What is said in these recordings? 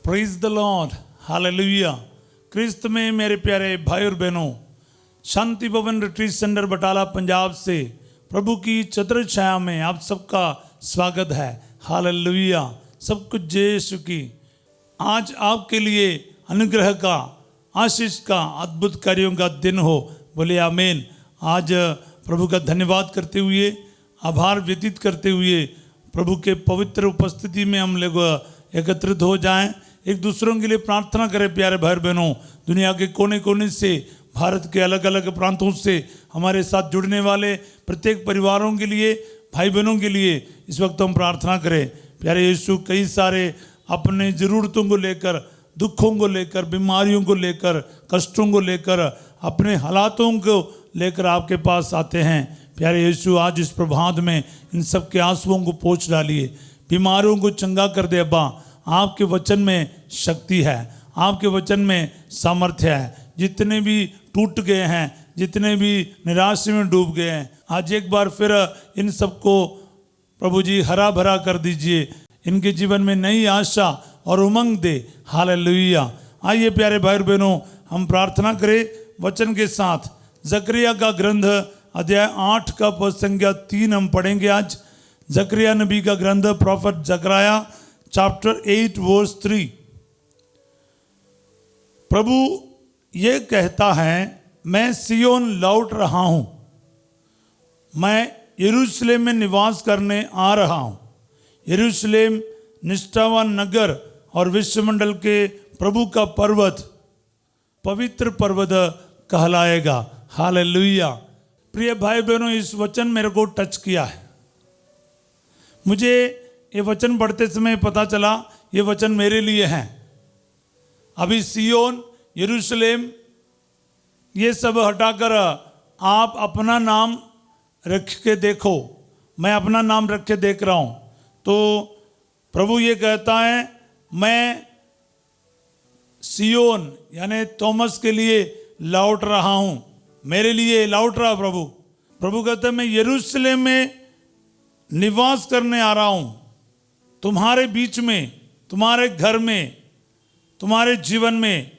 Praise the lord, hallelujah. क्रिस्त में मेरे प्यारे भाई और बहनों, शांति भवन रिट्रीट सेंटर बटाला पंजाब से प्रभु की चतुर छाया में आप सबका स्वागत है। हालेलुया। सब कुछ जय यीशु की। आज आपके लिए अनुग्रह का, आशीष का, अद्भुत कार्यों का दिन हो। बोले आमीन। आज प्रभु का धन्यवाद करते हुए, आभार व्यतीत करते हुए प्रभु के पवित्र उपस्थिति में हम लोग एकत्रित हो जाएं। एक दूसरों के लिए प्रार्थना करें। प्यारे भाई बहनों, दुनिया के कोने कोने से, भारत के अलग अलग प्रांतों से हमारे साथ जुड़ने वाले प्रत्येक परिवारों के लिए, भाई बहनों के लिए इस वक्त हम प्रार्थना करें। प्यारे यीशु कई सारे अपने ज़रूरतों को लेकर, दुखों को लेकर, बीमारियों को लेकर, कष्टों को लेकर, अपने हालातों को लेकर आपके पास आते हैं। प्यारे यीशु आज इस प्रभात में इन सब के आंसुओं को पोंछ डालिए, बीमारों को चंगा कर दे। अब्बा, आपके वचन में शक्ति है, आपके वचन में सामर्थ्य है। जितने भी टूट गए हैं, जितने भी निराश में डूब गए हैं, आज एक बार फिर इन सबको प्रभु जी हरा भरा कर दीजिए। इनके जीवन में नई आशा और उमंग दे। हालेलुया। आइए प्यारे भाई और बहनों, हम प्रार्थना करें वचन के साथ। जकरिया का ग्रंथ अध्याय 8 का पद संख्या 3 हम पढ़ेंगे आज। जकरिया नबी का ग्रंथ, प्रॉफेट जकरिया चैप्टर 8 वर्स 3। प्रभु ये कहता है, मैं सियोन लौट रहा हूं, मैं यरूशलेम में निवास करने आ रहा हूं। यरूशलेम निष्ठावान नगर और विश्वमंडल के प्रभु का पर्वत, पवित्र पर्वत कहलाएगा। हालेलुया। प्रिय भाई बहनों, इस वचन मेरे को टच किया है। मुझे ये वचन पढ़ते समय पता चला ये वचन मेरे लिए हैं। अभी सियोन, यरूशलेम, ये सब हटाकर आप अपना नाम रख के देखो। मैं अपना नाम रख के देख रहा हूँ। तो प्रभु ये कहता है, मैं सियोन यानी थॉमस के लिए लौट रहा हूँ, मेरे लिए लौट रहा प्रभु। प्रभु कहते हैं, मैं यरूशलेम में निवास करने आ रहा हूँ, तुम्हारे बीच में, तुम्हारे घर में, तुम्हारे जीवन में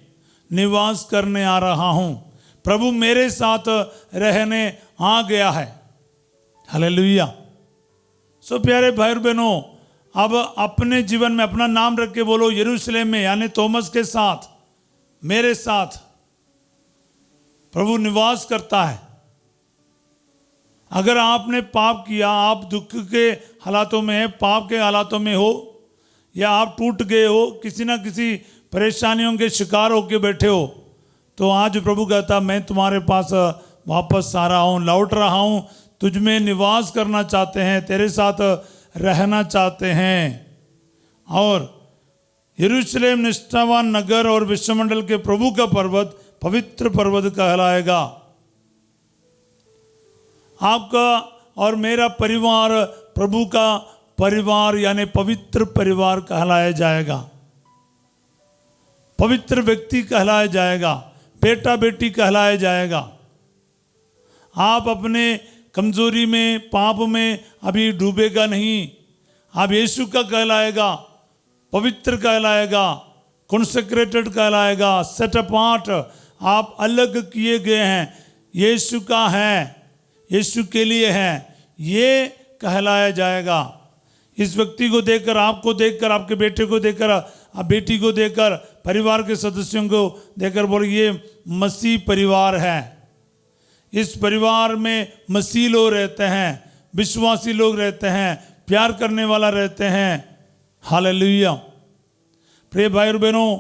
निवास करने आ रहा हूँ। प्रभु मेरे साथ रहने आ गया है। हालेलुया। सो प्यारे भाई और बहनों, अब अपने जीवन में अपना नाम रख के बोलो, यरूशलेम में यानी थॉमस के साथ, मेरे साथ प्रभु निवास करता है। अगर आपने पाप किया, आप दुख के हालातों में है, पाप के हालातों में हो, या आप टूट गए हो, किसी ना किसी परेशानियों के शिकार होकर बैठे हो, तो आज प्रभु कहता, मैं तुम्हारे पास वापस आ रहा हूँ, लौट रहा हूँ। तुझ में निवास करना चाहते हैं, तेरे साथ रहना चाहते हैं। और यरूशलेम निष्ठावान नगर और विश्वमंडल के प्रभु का पर्वत, पवित्र पर्वत कहलाएगा। आपका और मेरा परिवार प्रभु का परिवार यानी पवित्र परिवार कहलाया जाएगा, पवित्र व्यक्ति कहलाया जाएगा, बेटा बेटी कहलाया जाएगा। आप अपने कमजोरी में, पाप में अभी डूबेगा नहीं। आप यीशु का कहलाएगा, पवित्र कहलाएगा, कॉन्सेक्रेटेड कहलाएगा, सेट अपार्ट। आप अलग किए गए हैं, यीशु का है, यीशु के लिए है, ये कहलाया जाएगा। इस व्यक्ति को देखकर, आपको देखकर, आपके बेटे को देखकर, आप बेटी को देखकर, परिवार के सदस्यों को देखकर बोलो, ये मसीह परिवार है। इस परिवार में मसीह लोग रहते हैं, विश्वासी लोग रहते हैं, प्यार करने वाला रहते हैं। हालेलुया। प्रिय भाई और बहनों,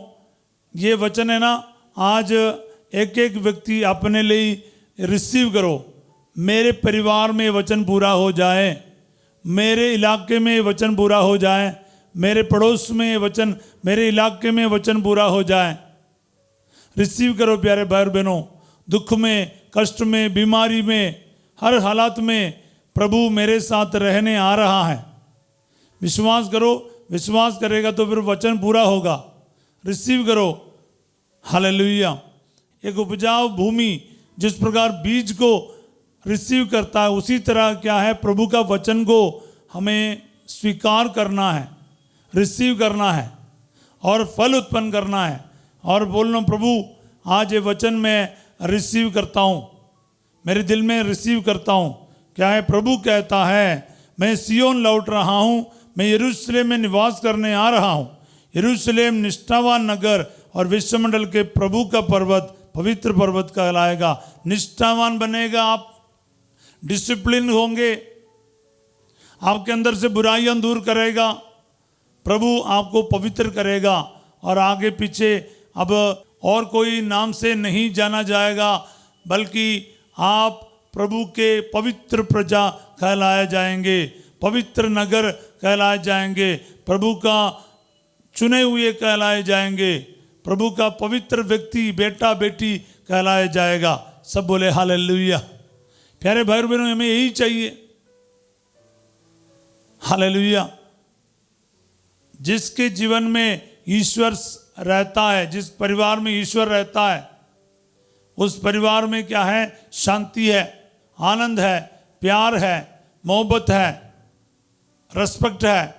ये वचन है ना, आज एक एक व्यक्ति अपने लिए रिसीव करो। मेरे परिवार में वचन पूरा हो जाए, मेरे इलाके में वचन पूरा हो जाए, मेरे पड़ोस में वचन, मेरे इलाके में वचन पूरा हो जाए। रिसीव करो प्यारे भाई और बहनों। दुख में, कष्ट में, बीमारी में, हर हालात में प्रभु मेरे साथ रहने आ रहा है। विश्वास करो, विश्वास करेगा तो फिर वचन पूरा होगा। रिसीव करो। हालेलुया। एक उपजाऊ भूमि जिस प्रकार बीज को रिसीव करता है, उसी तरह क्या है, प्रभु का वचन को हमें स्वीकार करना है, रिसीव करना है। और फल उत्पन्न करना है। और बोलना प्रभु आज ये वचन मैं रिसीव करता हूँ, मेरे दिल में रिसीव करता हूँ। क्या है? प्रभु कहता है मैं सियोन लौट रहा हूँ, मैं यरूशलेम में निवास करने आ रहा हूँ। यरूशलेम निष्ठावान नगर और विश्वमंडल के प्रभु का पर्वत, पवित्र पर्वत कहलाएगा। निष्ठावान बनेगा आप, डिसिप्लिन होंगे, आपके अंदर से बुराइयां दूर करेगा, प्रभु आपको पवित्र करेगा। और आगे पीछे अब और कोई नाम से नहीं जाना जाएगा, बल्कि आप प्रभु के पवित्र प्रजा कहलाए जाएंगे, पवित्र नगर कहलाए जाएंगे, प्रभु का चुने हुए कहलाए जाएंगे, प्रभु का पवित्र व्यक्ति, बेटा बेटी कहलाया जाएगा। सब बोले हालेलुया। प्यारे भाई बहनों, हमें यही चाहिए। हालेलुया। जिसके जीवन में ईश्वर रहता है, जिस परिवार में ईश्वर रहता है, उस परिवार में क्या है? शांति है, आनंद है, प्यार है, मोहब्बत है, रेस्पेक्ट है,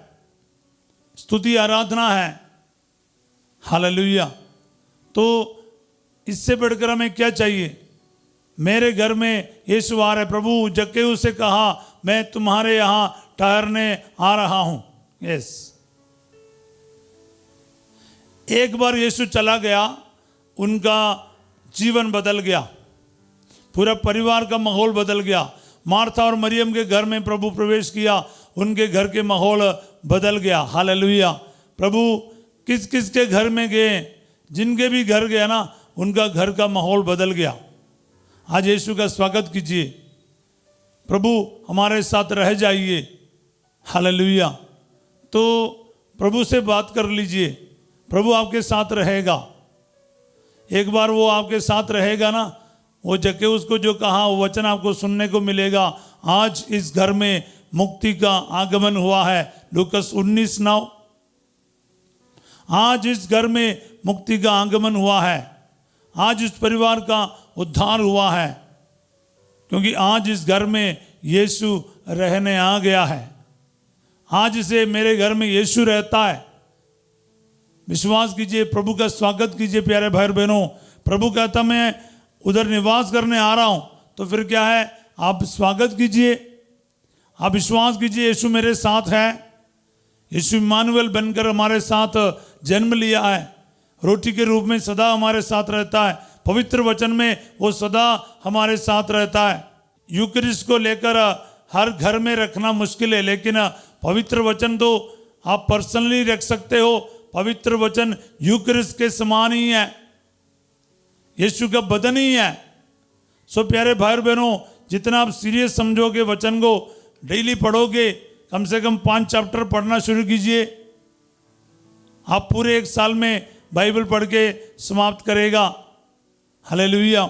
स्तुति आराधना है। हालेलुया। तो इससे बढ़कर हमें क्या चाहिए? मेरे घर में यीशु आ रहे। प्रभु जक्केऊ से कहा मैं तुम्हारे यहाँ ठहरने आ रहा हूँ। यस, एक बार यीशु चला गया, उनका जीवन बदल गया, पूरा परिवार का माहौल बदल गया। मार्था और मरियम के घर में प्रभु प्रवेश किया, उनके घर के माहौल बदल गया। हालेलुया। प्रभु किस किस के घर में गए? जिनके भी घर गया ना, उनका घर का माहौल बदल गया। आज यीशु का स्वागत कीजिए, प्रभु हमारे साथ रह जाइए। हालेलुया। तो प्रभु से बात कर लीजिए, प्रभु आपके साथ रहेगा। एक बार वो आपके साथ रहेगा ना, वो जक्केऊ उसको जो कहा वो वचन आपको सुनने को मिलेगा। आज इस घर में मुक्ति का आगमन हुआ है। लूकस 19:9। आज इस घर में मुक्ति का आगमन हुआ है, आज इस परिवार का उद्धार हुआ है, क्योंकि आज इस घर में यीशु रहने आ गया है। आज से मेरे घर में यीशु रहता है। विश्वास कीजिए, प्रभु का स्वागत कीजिए। प्यारे भाई बहनों, प्रभु कहता मैं उधर निवास करने आ रहा हूं, तो फिर क्या है? आप स्वागत कीजिए, आप विश्वास कीजिए यीशु मेरे साथ है। यीशु इम्मानुएल बनकर हमारे साथ जन्म लिया है, रोटी के रूप में सदा हमारे साथ रहता है। पवित्र वचन में वो सदा हमारे साथ रहता है। यूकरिस्ट को लेकर हर घर में रखना मुश्किल है, लेकिन पवित्र वचन तो आप पर्सनली रख सकते हो। पवित्र वचन यूकरिस्ट के समान ही है, यीशु का बदन ही है। सो प्यारे भाई बहनों, जितना आप सीरियस समझोगे वचन को, डेली पढ़ोगे, कम से कम 5 चैप्टर पढ़ना शुरू कीजिए। आप पूरे 1 साल में बाइबल पढ़ के समाप्त करेगा। हालेलुया।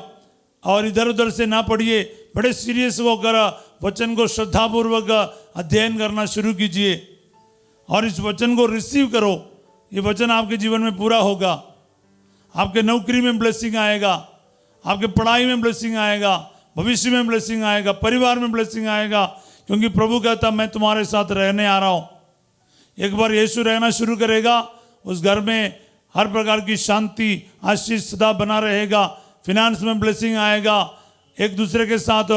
और इधर उधर से ना पढ़िए, बड़े सीरियस होकर वचन को श्रद्धापूर्वक अध्ययन करना शुरू कीजिए और इस वचन को रिसीव करो। ये वचन आपके जीवन में पूरा होगा। आपके नौकरी में ब्लेसिंग आएगा, आपके पढ़ाई में ब्लेसिंग आएगा, भविष्य में ब्लेसिंग आएगा, परिवार में ब्लेसिंग आएगा, क्योंकि प्रभु कहता मैं तुम्हारे साथ रहने आ रहा हूँ। एक बार यीशु रहना शुरू करेगा, उस घर में हर प्रकार की शांति, आशीष सदा बना रहेगा। फिनांस में ब्लेसिंग आएगा, एक दूसरे के साथ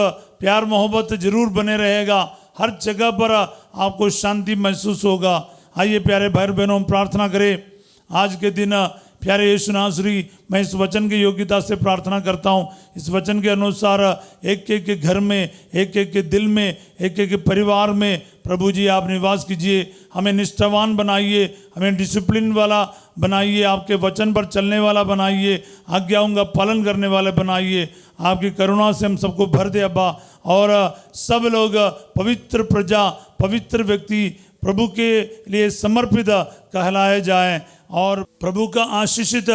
प्यार मोहब्बत जरूर बने रहेगा। हर जगह पर आपको शांति महसूस होगा। आइए प्यारे भाई बहनों, प्रार्थना करें। आज के दिन प्यारे यीशु नासरी, मैं इस वचन की योग्यता से प्रार्थना करता हूँ। इस वचन के अनुसार एक एक के घर में, एक एक के दिल में, एक एक के परिवार में प्रभु जी आप निवास कीजिए। हमें निष्ठावान बनाइए, हमें डिसिप्लिन वाला बनाइए, आपके वचन पर चलने वाला बनाइए, आज्ञाओं का पालन करने वाले बनाइए। आपकी करुणा से हम सबको भर दे अब्बा, और सब लोग पवित्र प्रजा, पवित्र व्यक्ति प्रभु के लिए समर्पित कहलाए जाएं और प्रभु का आशीषित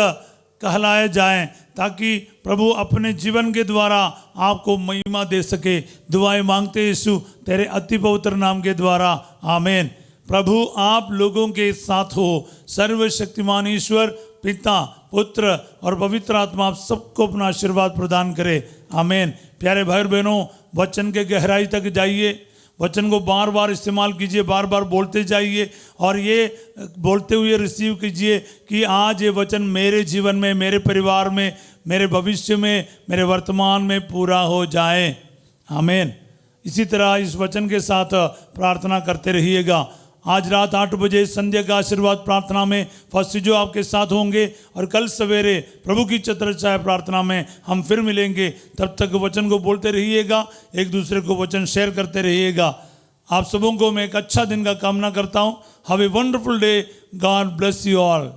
कहलाए जाएं, ताकि प्रभु अपने जीवन के द्वारा आपको महिमा दे सके। दुआएं मांगते यीशु तेरे अति पवित्र नाम के द्वारा, आमीन। प्रभु आप लोगों के साथ हो। सर्वशक्तिमान ईश्वर पिता, पुत्र और पवित्र आत्मा आप सबको अपना आशीर्वाद प्रदान करे, आमीन। प्यारे भाई बहनों, वचन के गहराई तक जाइए, वचन को बार बार इस्तेमाल कीजिए, बार बार बोलते जाइए और ये बोलते हुए रिसीव कीजिए कि आज ये वचन मेरे जीवन में, मेरे परिवार में, मेरे भविष्य में, मेरे वर्तमान में पूरा हो जाए। आमीन। इसी तरह इस वचन के साथ प्रार्थना करते रहिएगा। आज रात 8 बजे संध्या का आशीर्वाद प्रार्थना में फर्स्ट जो आपके साथ होंगे और कल सवेरे प्रभु की छत्रछाया प्रार्थना में हम फिर मिलेंगे। तब तक वचन को बोलते रहिएगा, एक दूसरे को वचन शेयर करते रहिएगा। आप सबों को मैं एक अच्छा दिन का कामना करता हूँ। Have a wonderful day. God bless you all.